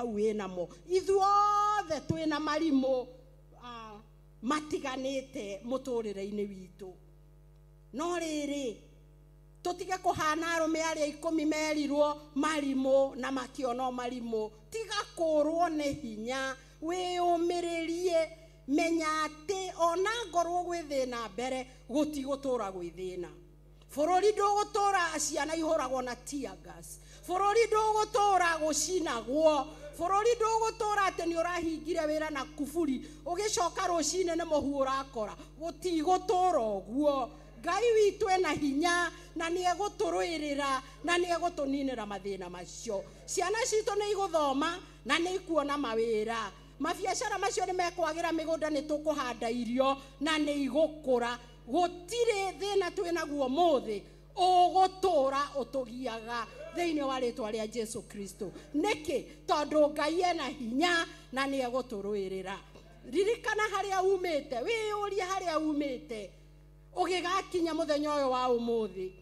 hau enamo ithuothe twina marimo matiganite muturire-ini witu no riri tutige kuhana arume aria 10 merirwo marimo na makiono marimo tiga kurwo ni hinya wiyumiririe menya ati ona ngorwo gwithina mbere gutigutura gwithina bururi ndugutura ciana ihuragwo na tear gas bururi ndugutura gucinagwo bururi ndugutura ati ni urahingire wira na kuburi ugicoka rucine ni muhu urakora gutigutura uguo Ngai witu ena hinya na ni eguturuirira na ni egutuninira mathina macio ciana citu ni iguthoma na ni ikuona mawira mabiacara macio ni mekwagira migunda ni tukuhanda irio na ni igukura gutire thina twina guo muthi ugutura utugiaga thiini wa ritwa ria Jesu Kristo niki tondu Ngai ena hinya na ni eguturuirira ririkana haria umite wiyurie haria umite ugigakinya muthenya uyu wa umuthi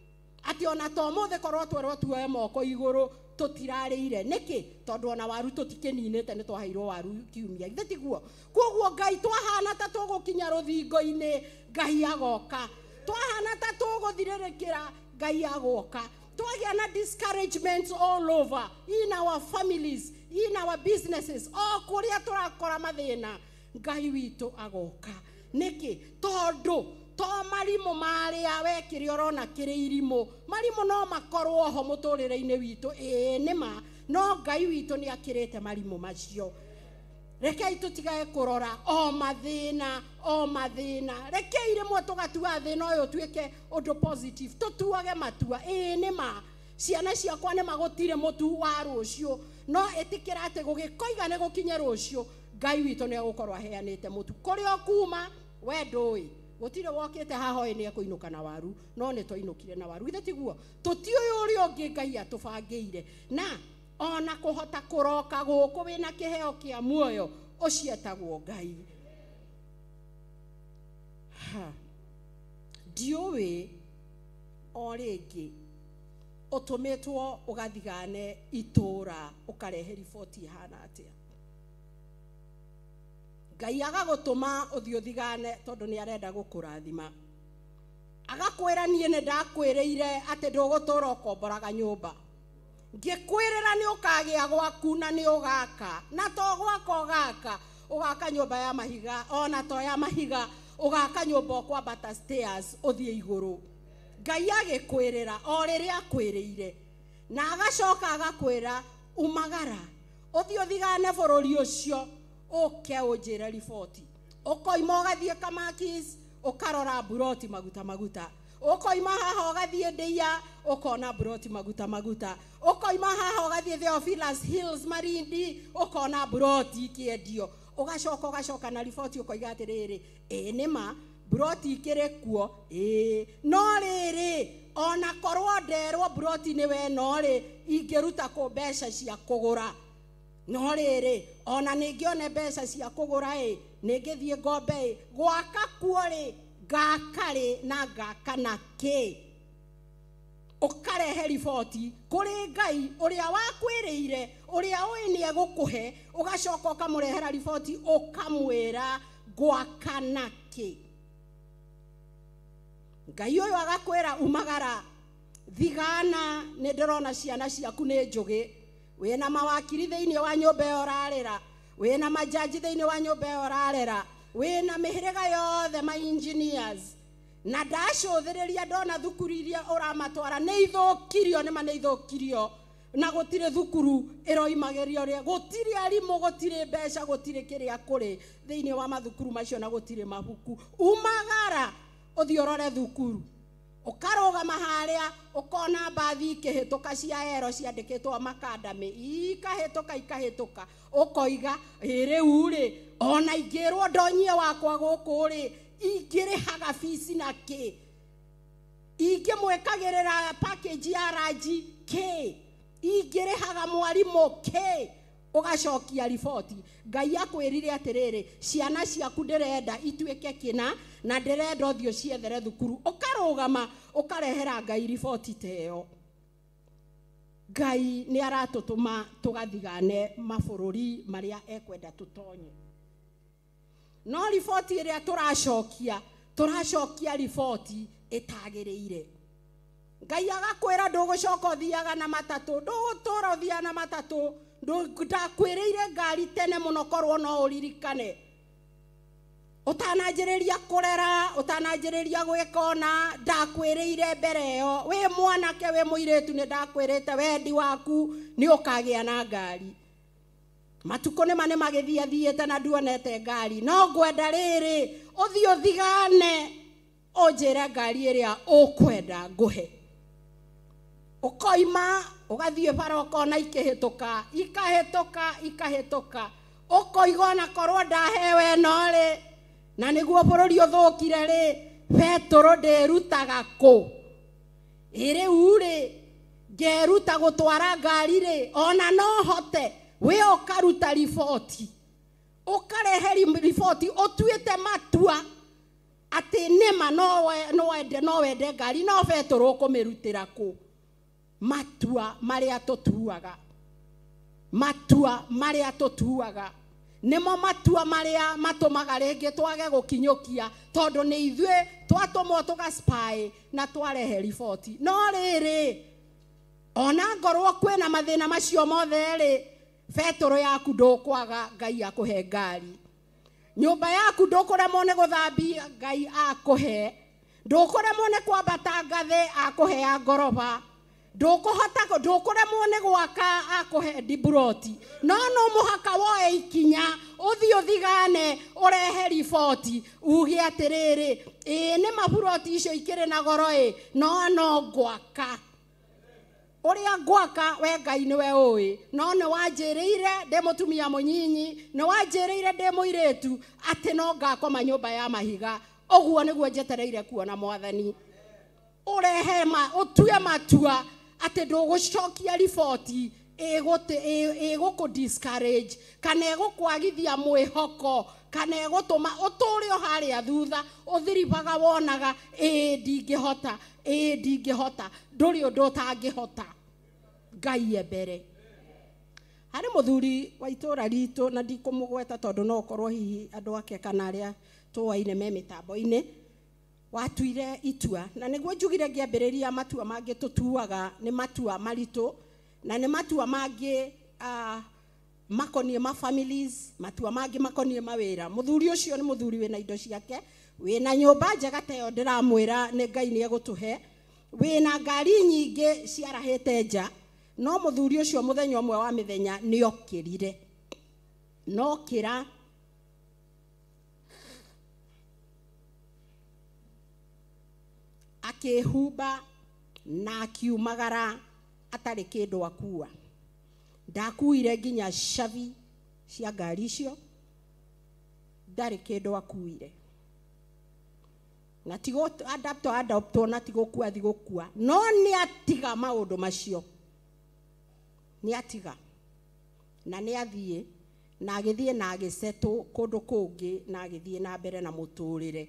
ati ona to muthi korwo twerwo tuoe moko iguru tutirarire niki tondu ona waru tutikeninite ni twaheirwo waru kiumia ithe tiguo koguo Ngai twahana ta tugukinya ruthingo-ini Ngai agoka twahana ta tuguthiririkira Ngai agoka twagia na discouragements all over in our families in our businesses kuria turakora mathina Ngai witu agoka niki tondu to marimo maria wekire orona kire irimo marimo no makorwo ho muturire-ini witu nima no Ngai witu ni akirete marimo macio rekei tutigae kurora o mathina rekei rimwe tugatua thina uyu tuike undu positive tutuage matua nima ciana ciakwa ni magutire mutu wa rucio no etikira ati gugikoiga ni gukinye rucio Ngai witu ni agukorwo aheanite mutu kurio kuma we ndui gutire wokite haho ni akuinuka na waru no ni toinukire na waru ithe tiguo tutioyo uri ongi Ngai atubangiire na ona kuhota kuroka guku wina kiheo kia muoyo ucietagwo Ngai diuwi oringi utumitwo ugathigane itura ukarehe riboti hana atia Ngai agagutuma uthi uthigane tondu ni arenda gukurathima agakwira nie ni ndakwiriire ati ndugutura ukomboraga nyumba ngikwirira ni ukagia gwaku na ni ugaka na to gwako ugaka nyumba ya mahiga ona to ya mahiga ugaka nyumba kwambata stairs uthie iguru Ngai agikwirira o riria akwiriire na agacoka agakwira umagara uthie uthigane bururi ucio uke ujire riboti ukoima ugathie Kamakis ukarora buroti maguta ukoima haha ugathie Ndeia ukona buroti maguta ukoima haha ugathie Theophilus Hills Marindi ukona buroti ikiendio ugacoka na riboti ukoiga atiriri nima buroti ikirekuo no riri ona korwo nderwo buroti ni we no ri ingiruta ku mbeca cia kugura no riri ona ningione mbeca cia kugura ningithie ngombe gwaka kuori gakari na gaka na ki ukarehe riboti kuri Ngai uria wakwiriire uria ui ni egukuhe ugacoka ukamurehera riboti ukamwira gwaka na ki Ngai uyu agakwira umagara thigana ni ndirona ciana ciaku ni njugi wena mawakiri thiini wa nyumba iyo rarira wena majaji thiini wa nyumba iyo rarira wena mihiriga yothe ma engineers na ndacuthiriria ndona thukuru iria uramatwara ni ithukirio ni ithukirio na gutire thukuru iroimagerio ria gutire arimu gutire mbeca gutire kiria kuri thiini wa mathukuru macio na gutire mabuku umagara uthie urore thukuru ukarugama haria ukona bathi ikihituka cia ero ciandikitwo makadami ikahituka ukoiga riu ri ona ingirwo ndonyie wakwa guku ri ingirihaga fees na ki ingimwekagirira package ya raji ki ingirihaga mwarimu ki ugacokia riboti Ngai akwirire atiriri ciana ciaku ndirenda ituike kina na ndirenda uthio ciethere thukuru ukarugama ukarehera Ngai riboti teyo Ngai nĩ aratũtũma tũgathigane mabũrũri marĩa ekwenda tũtonye. No riboti ĩrĩa tũracokia riboti ĩtagĩrĩire. Ngai agakwĩra ndũgũcoka ũthiaga na matatũ, ndũgũtũra ũthiaga na matatũ, ndakwĩrĩire ngari tene mũno korwo no ũririkane. Ũtananjĩrĩria kũrera, ũtananjĩrĩria gwĩkona, ndakwĩrĩire mbere ĩyo, wĩ mwanake wĩ mũirĩtu nĩ ndakwĩrĩte wendi waku nĩ ũkagĩa na ngari. Matukũ nĩ magĩthiathiĩte na nduonete ngari, no ngwenda rĩrĩ ũthiĩ ũthigane ũnjĩre ngari ĩrĩa ũkwenda ngũhe. Ũkoima ũgathiĩ bara ũkona ikahĩtũka ũkoiga ona korwo ndahewe no-rĩ, na nĩguo bũrũri ũthũkire rĩ, Petro ndĩrutaga kũ? Rĩu-rĩ ngeruta gũtwara ngari rĩ, ona no hote we ũkaruta riboti, ũkarehe riboti ũtuĩte matua atĩ nĩma no wende ngari, no Petro ũkũmĩrutĩra kũ? Matua marĩa tũtuaga nĩmo matua marĩa matũmaga rĩngĩ twage gũkinyũkia, tondũ nĩ ithuĩ twatũmwo tũgaspy na twarehe riboti. No rĩrĩ ona ngorwo kwĩna mathĩna macio mothe rĩ, Petro yaku ndũkwaga, Ngai akũhe ngari. Nyũmba yaku ndũkũremwo nĩ gũthambia, Ngai akũhe. Ndũkũremwo nĩ kwambata ngathĩ, akũhe ya ngoroba. Ndũkũremwo nĩ gwaka, akũhe dibroti. No mũhaka woe ikinya ũthiĩ ũthigane ũrehe riboti uge atĩrĩrĩ, nĩ maburoti icio ikĩrĩ na goro no ngwaka. Ũrĩa ngwaka we Ngai nĩwe ũĩ, no nĩ wanjĩrĩire ndĩ mũtumia mũnyinyi, nĩ wanjĩrĩire ndĩ mũirĩtu atĩ no ngakoma nyũmba ya mahiga. Ũguo nĩguo njetereire kuona Mwathani. Ũtue matua atĩ ndũgũcokia riboti ĩgũkũ-discourage, kana ĩgũkwagithia mwĩhoko, kana ĩgũtũma ũtũre harĩa thutha ũthiribaga wonaga ndingĩhota, ndũrĩ ũndũ ũtangĩhota. Ngai mbere. Harĩ mũthuri wa itũra ritũ, na ndikũmũgweta tondũ no ũkorwo hihi andũ ake kana arĩa tũwaine me mĩtambo-inĩ, watuire itua, na nĩguo njugire ngĩambĩrĩria matua mangĩ tũtuaga nĩ matua maritũ, na nĩ matua mangĩ makoniĩ ma families, matua mangĩ makoniĩ mawĩra. Mũthuri ũcio nĩ mũthuri wĩna indo ciake, wĩna nyũmba njega ta ĩyo ndĩramwĩra nĩ Ngai nĩ egũtũhe, wĩna ngari nyingĩ ciarahĩte nja, no mũthuri ũcio mũthenya ũmwe wa mĩthenya nĩ okĩrire. Nokĩra akĩhumba na akiumagara atarĩ kĩndũ akua. Ndakuire nginya cabi cia ngari icio, ndarĩ kĩndũ akuire. Na tigo adaptwo na tigũkua thigũkua, no nĩ atiga maũndũ macio. Nĩ atiga na nĩ athiĩ na agĩthiĩ na agĩsetũ kũndũ kũngĩ na agĩthiĩ na mbere na mũtũrĩre.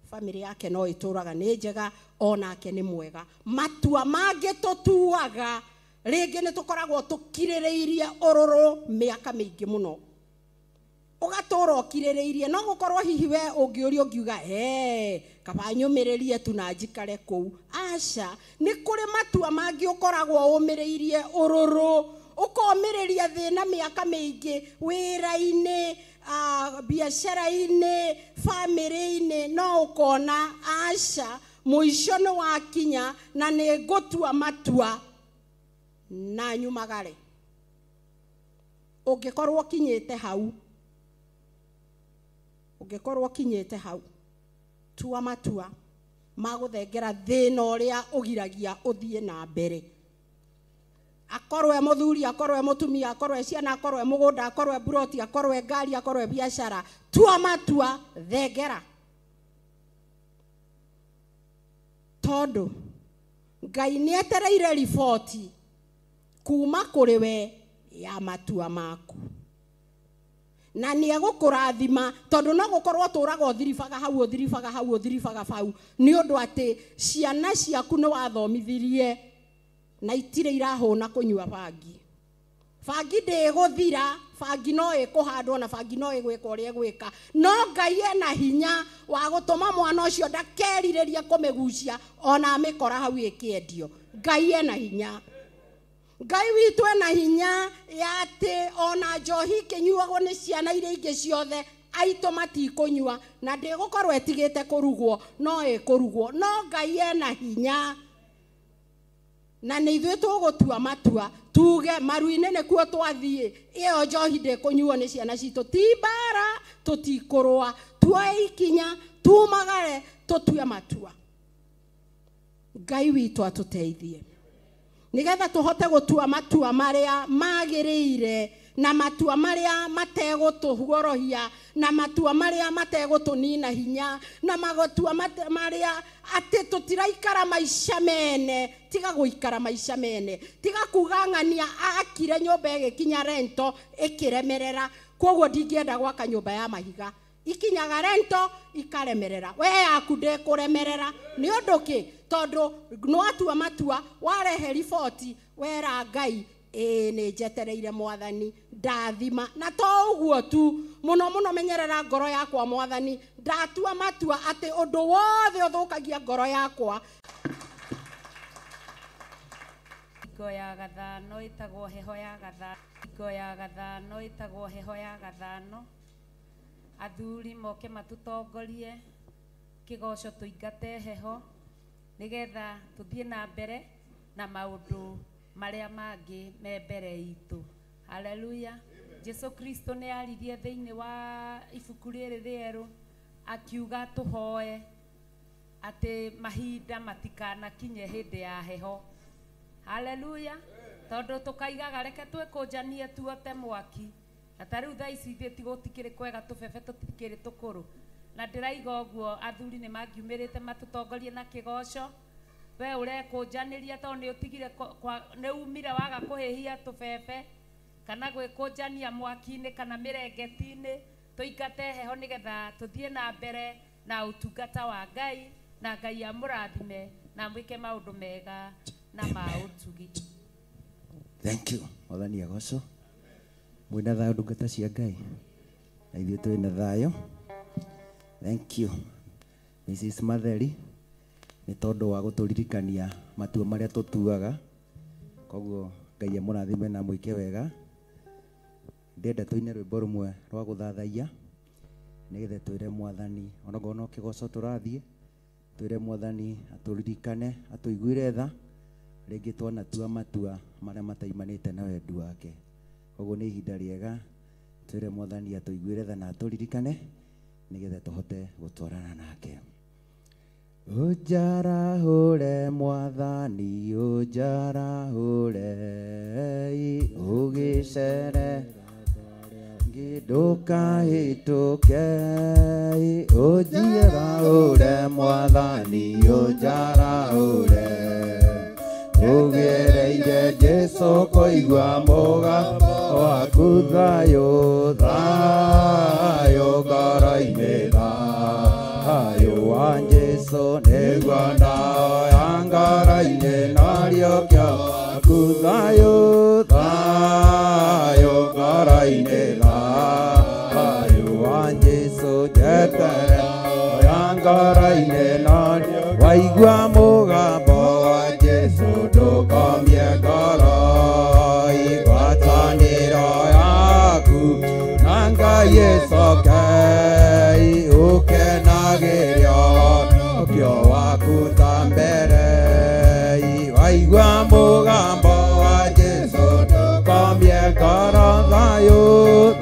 Family yake no itũraga nĩ njega, onake nĩ mwega. Matua mangĩ tũtuaga rĩngĩ nĩ tũkoragwo tũkirĩrĩirie ũrũrũ mĩaka mĩingĩ mũno. Ũgatũra ũkirĩrĩirie, no gũkorwo hihi we ũngĩũria ũngiuga kaba nyũmĩrĩrie tu na njikare kũu. Aca, nĩ kũrĩ matua mangĩ ũkoragwo ũmĩrĩirie ũrũrũ, ũkomĩrĩria thĩna mĩaka mĩingĩ wĩra-inĩ, biacara-inĩ, family-inĩ, no ũkona aca mũico nĩ wakinya na nĩ ngũtua matua na nyumagare. Ũngĩkorwo kinyĩte hau, tua matua magũthengera thĩna ũrĩa ũgiragia ũthiĩ na mbere. Akorwo mũthuri, akorwo mũtumia, akorwo ciana, akorwo mũgũnda, akorwo buroti, akorwo ngari, akorwo biacara, tua matua, thengera. Tondũ Ngai nĩ etereire riboti kuma kũrĩ we ya matua maku. Na nĩ egũkũrathima, tondũ no gũkorwo tũraga ũthiribaga hau nĩ ũndũ atĩ ciana ciaku nĩ wathomithirie na itire irahũna kũnyua bangi. Bangi ndĩgũthira, bangi no ĩkũhandwo na bangi no ĩgwĩka ũrĩa ĩgwĩka. No Ngai ena hinya wa gũtũma mwana ũcio ndakerirĩrie kũmĩgucia ona amĩkora hau ĩkĩendio. Ngai ena hinya. Ngai witũ ena hinya ya atĩ ona njohi ĩkĩnyuagwo nĩ ciana iria ingĩ ciothe aitũ matikũnyua na ndĩgũkorwo etigĩte kũrugwo no ĩkũrugwo. No Ngai ena hinya na nĩ ithuĩ tũgũtua matua tuge maru-inĩ nĩkuo twathiĩ ĩyo njohi ndĩkũnyuo nĩ ciana citũ. Ti mbara, tũtikũrũa, tuoe ikinya, tumagare, tũtue matua. Ngai witũ atũteithie nigetha tũhote gũtua matua marĩa magĩrĩire na matua marĩa mategũtũguorohia na matua marĩa mategũtũnina hinya na matua marĩa atĩ tũtiraikara maica mene. Tiga gũikara maica mene, tiga kuga ng'ania akire nyũmba ĩgĩkinya rento ĩkĩremerera, koguo ndingĩenda gwaka nyũmba ya mahiga. Ikinyaga rento ikaremerera, we yaku ndĩkũremerera. Nĩ ũndũ kĩ? Tondũ nĩwatua matua, warehe riboti, wera Ngai nĩ njetereire Mwathani ndathima. Na to ũguo tu, mũno mũno menyerera ngoro yakwa Mwathani, ndatua matua atĩ ũndũ wothe ũthũkagia ngoro yakwa. Hingo ya gathano ĩtagwo heho ya gathano. Hingo ya gathano ĩtagwo heho ya gathano. Athuri moke matutongorie kĩgoco tũingate heho nigetha tũthiĩ na mbere na maũndũ marĩa mangĩ me mbere itũ. Haleluya. Jesu Kristo nĩ aririe thĩinĩ wa ibuku rĩrĩ rĩerũ akiuga tũhoe atĩ mahinda matikanakinye hĩndĩ ya heho. Haleluya. Tondũ tũkaigaga reke twĩkũnjanie tuote mwaki. Na tarĩu thaa ici gũtikĩrĩ kwega tũbebe tũtikĩrĩ tũkũrũ. Na ndĩraiga ũguo athuri nĩ mangiumĩrĩte matutongorie na kĩgoco. We ũrekũnjanĩria tondũ nĩ ũtigire nĩ umire waga kũhĩhia tũbebe kana gwĩkũnjania mwaki-inĩ kana mĩrengeti-inĩ. Tũingate heho nĩgetha tũthiĩ na mbere na ũtungata wa Ngai na Ngai amũrathime na mwĩke maũndũ mega na ma ũtugi. Thank you. Mwathani agocwo. Mwĩna thayũ ndungata cia Ngai na ithuĩ twĩna thayũ. Thank you Mrs. Matheri nĩ tondũ wa gũtũririkania matua marĩa tũtuaga. Koguo Ngai amũrathime na mwĩke wega. Ndenda tũine rwĩmbo rũmwe rwa gũthathaiya nĩgetha twĩre Mwathani onakorwo no kĩgoco tũrathiĩ twĩre Mwathani atũririkane atũiguire tha rĩngĩ twanatua matua marĩa mataimanĩte na wendi wake. Koguo nĩ ihinda rĩega twĩre Mwathani atũiguire tha na atũririkane nigetha tũhote gũtwarana nake. Ũnjarahũre Mwathani ũnjarahũre ũgĩcere ndũkahĩtũke. Ũnjarahũre Mwathani ũnjarahũre ũgereire Jesu kũigua mũgambo waku. Thayũ thayũ ngoro-inĩ thayũ wa Jesu nĩguo ndaoya ngoro-inĩ narĩo kĩo gĩaku. Thayũ thayũ ngoro-inĩ thayũ wa Jesu njetereire ngoro-inĩ narĩo. Waigua mũgambo wa Jesu ndũkomie ngoro, igwatanĩro yaku na Ngai ĩcoke ũkenagĩria ũhonokio waku ta mbere. Waigua mũgambo wa Jesu ndũkomie ngoro. Thayũ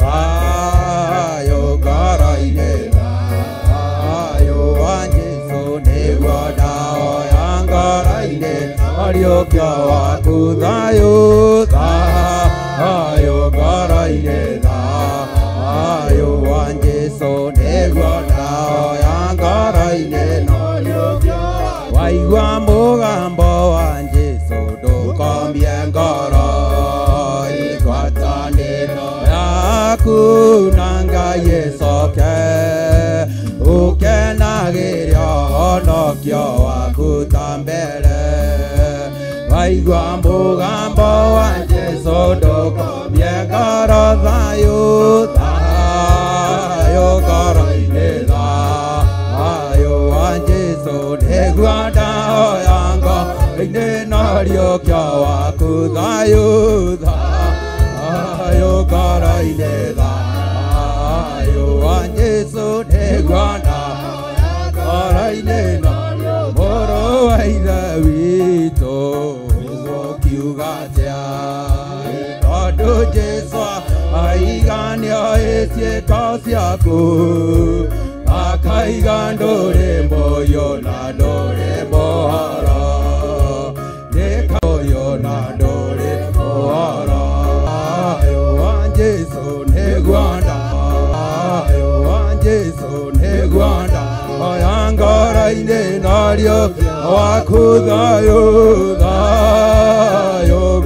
thayũ ngoro-inĩ thayũ wa Jesu nĩguo ndaoya ngoro-inĩ ũriũkio waku. Thayũ thayũ ngoro-inĩ thayũ wa Jesu nĩguo ndaoya ngoro-inĩ ũriũkio waku. Waigua mũgambo wa Jesu ndũkomie ngoro, igwatanĩro yaku na Ngai ĩcoke ũkenagĩria ũhonokio waku ta mbere. Ndaigua mũgambo wa Jesũ ndũkomie ngoro thayũ thayũ ngoro-inĩ thayũ wa Jesũ nĩguo ndahoya ngoro-inĩ na rĩũkio waku thayũ thayũ ngoro-inĩ thayũ wa Jesũ nĩguo ndahoya ngoro-inĩ na mũrũ wa ithe witũ ũkiuga atĩa tondũ Jesũ aiganio ciĩko ciaku akaiga ndũrĩ mũoyo na ndũrĩ mũhoro